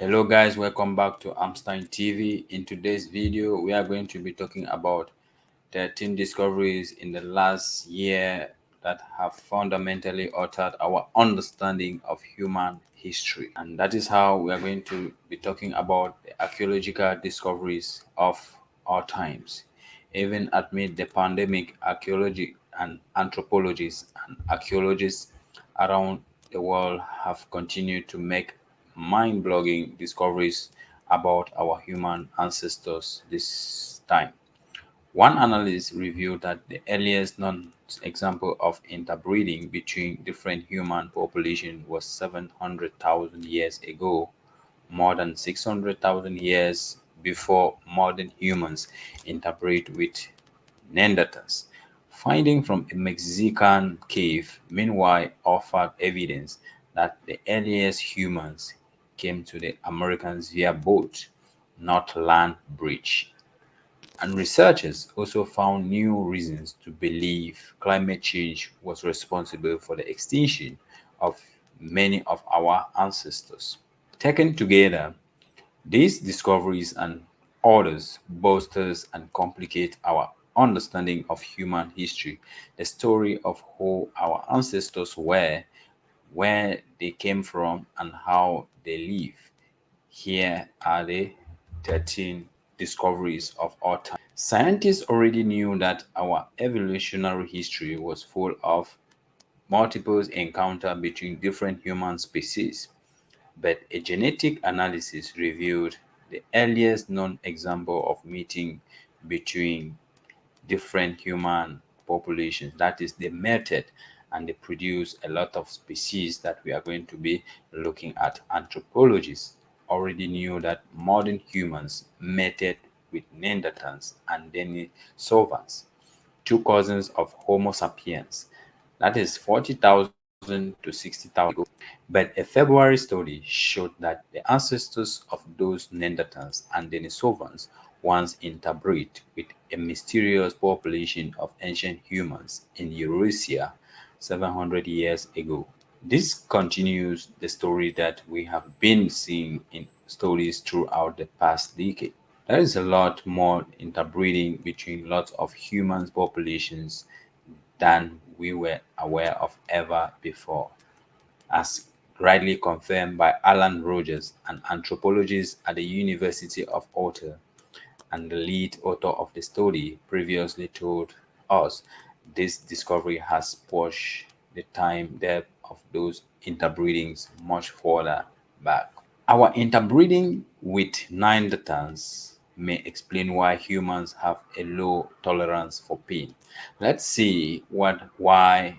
Hello guys, welcome back to Amstein TV. In today's video, we are going to be talking about 13 discoveries in the last year that have fundamentally altered our understanding of human history. And that is how we are going to be talking about the archaeological discoveries of our times. Even amid the pandemic, archaeology and anthropologists and archaeologists around the world have continued to make mind-boggling discoveries about our human ancestors this time. One analyst revealed that the earliest known example of interbreeding between different human populations was 700,000 years ago, more than 600,000 years before modern humans interbred with Neanderthals. Finding from a Mexican cave, meanwhile, offered evidence that the earliest humans came to the Americas via boat, not land bridge. And researchers also found new reasons to believe climate change was responsible for the extinction of many of our ancestors. Taken together, these discoveries and others bolsters and complicate our understanding of human history, the story of who our ancestors were, where they came from, and how they live. Here are the 13 discoveries of our time. Scientists already knew that our evolutionary history was full of multiple encounters between different human species, but a genetic analysis revealed the earliest known example of meeting between different human populations. That is, they mated and they produce a lot of species that we are going to be looking at. Anthropologists already knew that modern humans mated with Neanderthals and Denisovans, two cousins of Homo sapiens. That is 40,000 to 60,000 ago. But a February study showed that the ancestors of those Neanderthals and Denisovans once interbred with a mysterious population of ancient humans in Eurasia 700 years ago. This continues the story that we have been seeing in stories throughout the past decade. There is a lot more interbreeding between lots of human populations than we were aware of ever before, as rightly confirmed by Alan Rogers, an anthropologist at the University of Utah and the lead author of the study, previously told us this discovery has pushed the time depth of those interbreedings much further back. Our interbreeding with Neanderthals may explain why humans have a low tolerance for pain. Let's see why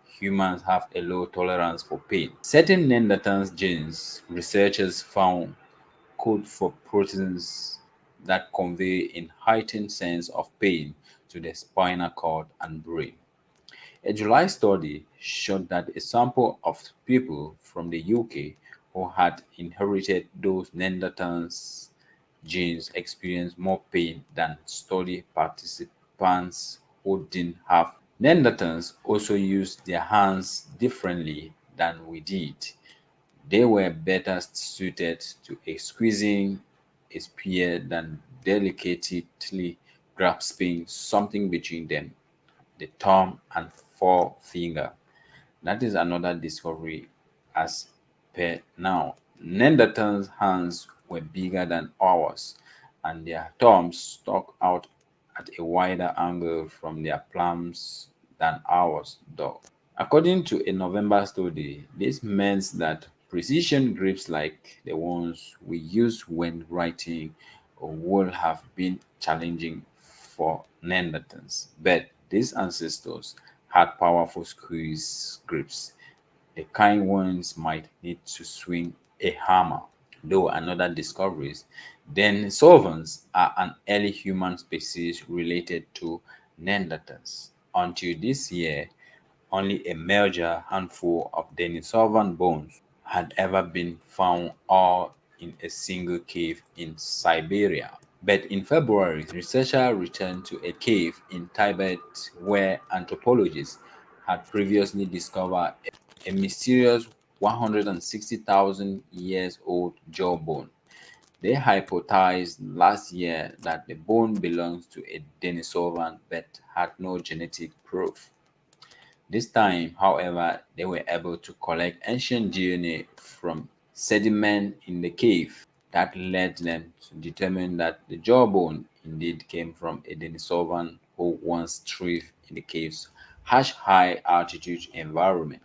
humans have a low tolerance for pain. Certain Neanderthals genes researchers found code for proteins that convey a heightened sense of pain to the spinal cord and brain. A July study showed that a sample of people from the UK who had inherited those Neanderthals genes experienced more pain than study participants who didn't have. Neanderthals also used their hands differently than we did. They were better suited to squeezing a spear than delicately grasping something between them, the thumb and forefinger. That is another discovery as per now. Neanderthals' hands were bigger than ours, and their thumbs stuck out at a wider angle from their palms than ours do. According to a November study, this means that precision grips like the ones we use when writing would have been challenging for Neanderthals. But these ancestors had powerful squeeze grips, the kind ones might need to swing a hammer. Though another discoveries, Denisovans are an early human species related to Neanderthals. Until this year, only a major handful of Denisovan bones had ever been found all in a single cave in Siberia. But in February, researchers returned to a cave in Tibet where anthropologists had previously discovered a mysterious 160,000 years old jawbone. They hypothesized last year that the bone belongs to a Denisovan but had no genetic proof. This time, however, they were able to collect ancient DNA from sediment in the cave. That led them to determine that the jawbone indeed came from a Denisovan who once thrived in the cave's harsh high altitude environment.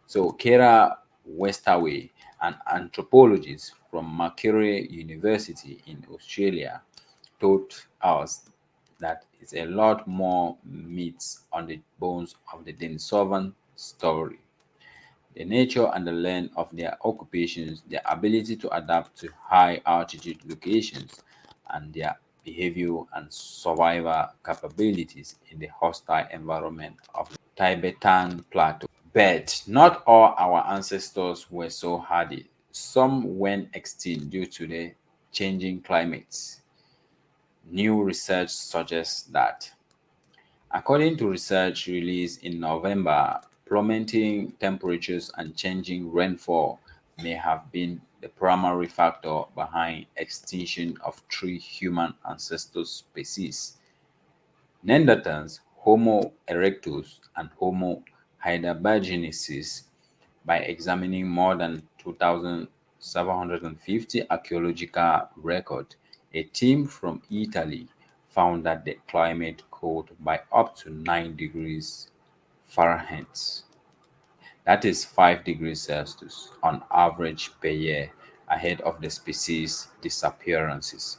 So Kara Westerway, an anthropologist from Macquarie University in Australia, told us that it's a lot more meat on the bones of the Denisovan story. The nature and the length of their occupations, their ability to adapt to high altitude locations, and their behavior and survival capabilities in the hostile environment of the Tibetan Plateau. But not all our ancestors were so hardy. Some went extinct due to the changing climates. New research suggests that, according to research released in November, plummeting temperatures and changing rainfall may have been the primary factor behind extinction of three human ancestor species: Neanderthals, Homo erectus, and Homo heidelbergensis. By examining more than 2,750 archaeological records, a team from Italy found that the climate cooled by up to 9 degrees Fahrenheit, that is 5 degrees Celsius, on average per year ahead of the species' disappearances.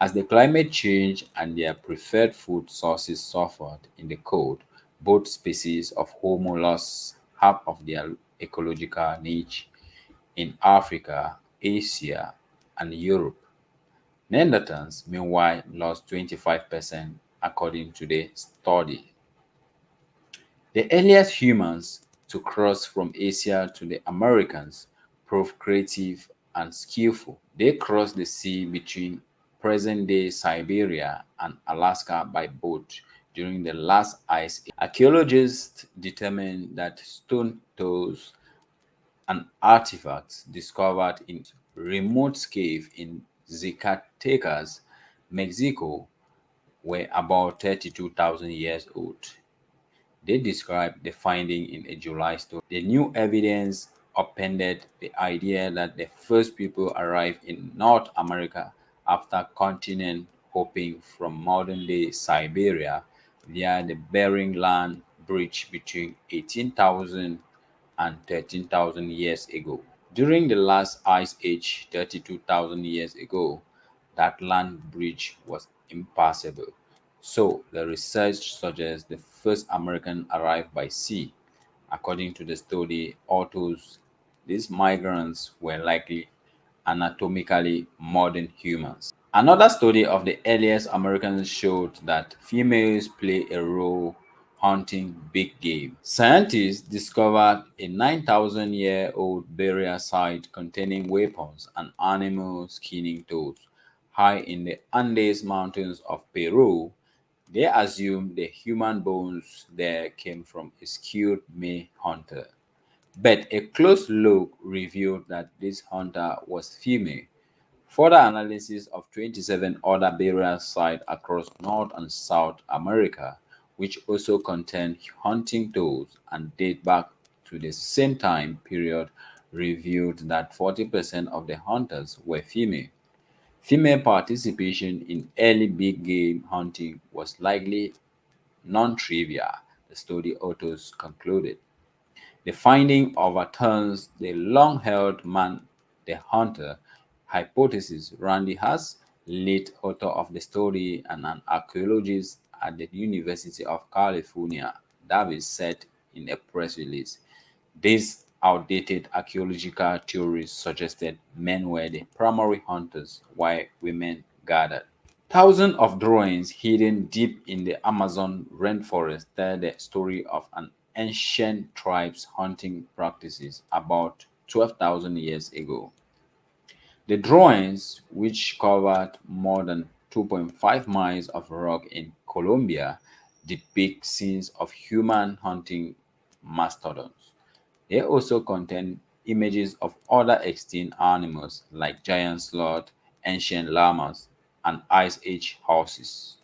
As the climate changed and their preferred food sources suffered in the cold, both species of Homo lost half of their ecological niche in Africa, Asia, and Europe. Neanderthals, meanwhile, lost 25% according to the study. The earliest humans to cross from Asia to the Americas proved creative and skillful. They crossed the sea between present-day Siberia and Alaska by boat during the last ice age. Archaeologists determined that stone tools and artifacts discovered in remote cave in Zacatecas, Mexico, were about 32,000 years old. They described the finding in a July story. The new evidence upended the idea that the first people arrived in North America after continent hopping from modern-day Siberia via the Bering Land Bridge between 18,000 and 13,000 years ago. During the last ice age 32,000 years ago, that land bridge was impassable. So the research suggests the first American arrived by sea. According to the study authors, these migrants were likely anatomically modern humans. Another study of the earliest Americans showed that females play a role hunting big game. Scientists discovered a 9,000-year-old burial site containing weapons and animal skinning tools high in the Andes Mountains of Peru. They assumed the human bones there came from a skilled May hunter. But a close look revealed that this hunter was female. Further analysis of 27 other burial sites across North and South America, which also contain hunting tools and date back to the same time period, revealed that 40% of the hunters were female. Female participation in early big game hunting was likely non-trivial, the study authors concluded. The finding overturns the long-held man the hunter hypothesis. Randy Haas, lead author of the study and an archaeologist at the University of California, Davis, said in a press release, these outdated archaeological theories suggested men were the primary hunters while women gathered. Thousands of drawings hidden deep in the Amazon rainforest tell the story of an ancient tribe's hunting practices about 12,000 years ago. The drawings, which covered more than 2.5 miles of rock in Colombia, depict scenes of human hunting mastodons. They also contain images of other extinct animals like giant sloth, ancient llamas, and ice age horses.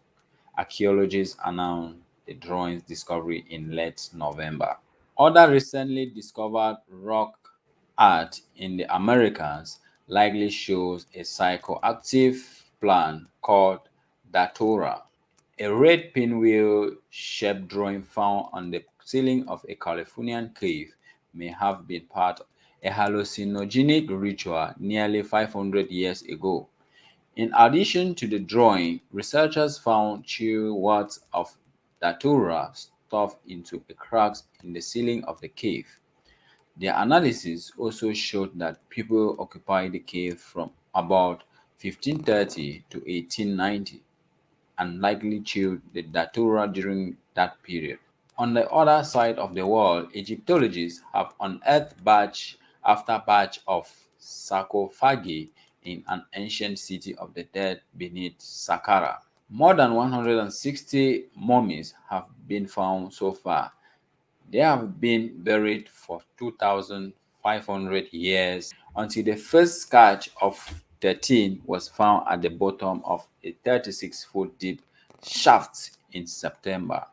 Archaeologists announced the drawing's discovery in late November. Other recently discovered rock art in the Americas likely shows a psychoactive plant called datura. A red pinwheel-shaped drawing found on the ceiling of a Californian cave may have been part of a hallucinogenic ritual nearly 500 years ago. In addition to the drawing, researchers found chill wads of datura stuffed into the cracks in the ceiling of the cave. Their analysis also showed that people occupied the cave from about 1530 to 1890 and likely chewed the datura during that period. On the other side of the world, Egyptologists have unearthed batch after batch of sarcophagi in an ancient city of the dead beneath Saqqara. More than 160 mummies have been found so far. They have been buried for 2,500 years until the first catch of 13 was found at the bottom of a 36-foot deep shaft in September.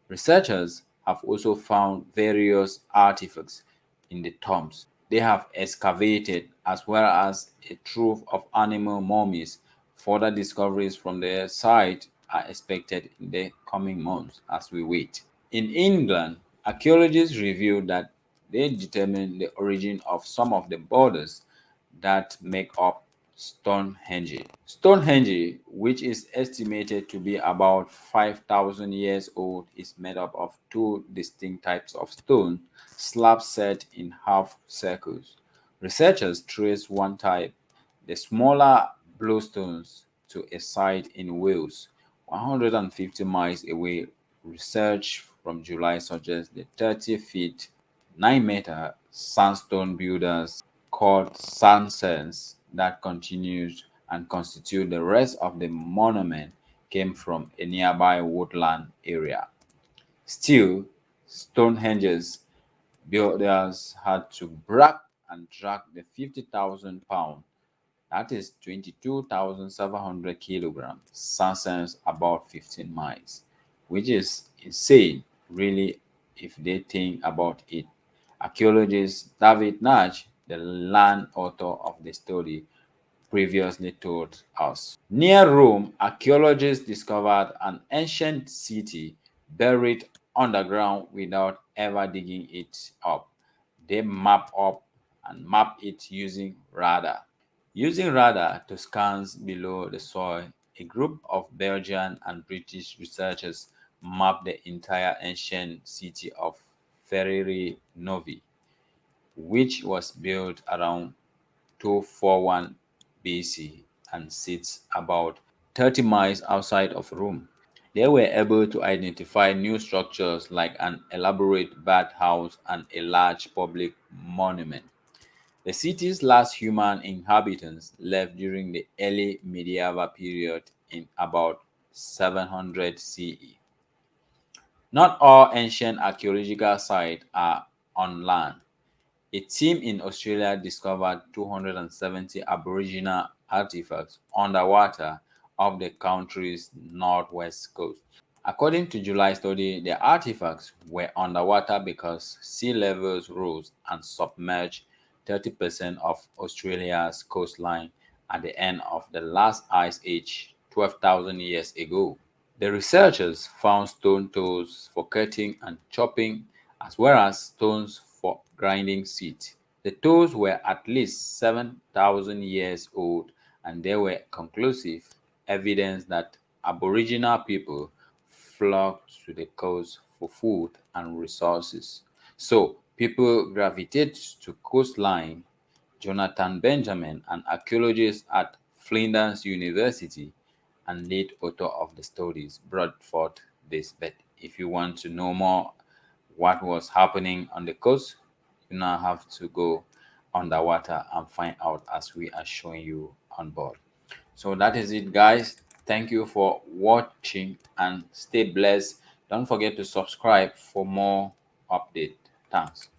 Researchers have also found various artifacts in the tombs they have excavated, as well as a trove of animal mummies. Further discoveries from the site are expected in the coming months as we wait. In England, archaeologists revealed that they determined the origin of some of the borders that make up Stonehenge. Stonehenge, which is estimated to be about 5,000 years old, is made up of two distinct types of stone slabs set in half circles. Researchers trace one type, the smaller bluestones, to a site in Wales, 150 miles away. Research from July suggests the 30 feet 9-meter sandstone builders called sandstones that continued and constitute the rest of the monument came from a nearby woodland area. Still, Stonehenge's builders had to break and drag the 50,000 pound, that is 22,700 kilograms, sandstones about 15 miles, which is insane, really, if they think about it. Archaeologist David Natch, the land author of the study, previously told us. Near Rome, archaeologists discovered an ancient city buried underground without ever digging it up. They map it using radar. Using radar to scans below the soil, a group of Belgian and British researchers mapped the entire ancient city of Ferrari Novi, which was built around 241 BC and sits about 30 miles outside of Rome. They were able to identify new structures like an elaborate bathhouse and a large public monument. The city's last human inhabitants left during the early medieval period in about 700 CE. Not all ancient archaeological sites are on land. A team in Australia discovered 270 Aboriginal artifacts underwater off the country's northwest coast. According to July study, the artifacts were underwater because sea levels rose and submerged 30% of Australia's coastline at the end of the last ice age 12,000 years ago. The researchers found stone tools for cutting and chopping, as well as stones for grinding seed. The tools were at least 7,000 years old, and they were conclusive evidence that Aboriginal people flocked to the coast for food and resources. So people gravitate to coastline. Jonathan Benjamin, an archaeologist at Flinders University and lead author of the studies, brought forth this. But if you want to know more what was happening on the coast, you now have to go underwater and find out as we are showing you on board. So that is it, guys. Thank you for watching and stay blessed. Don't forget to subscribe for more update. Thanks.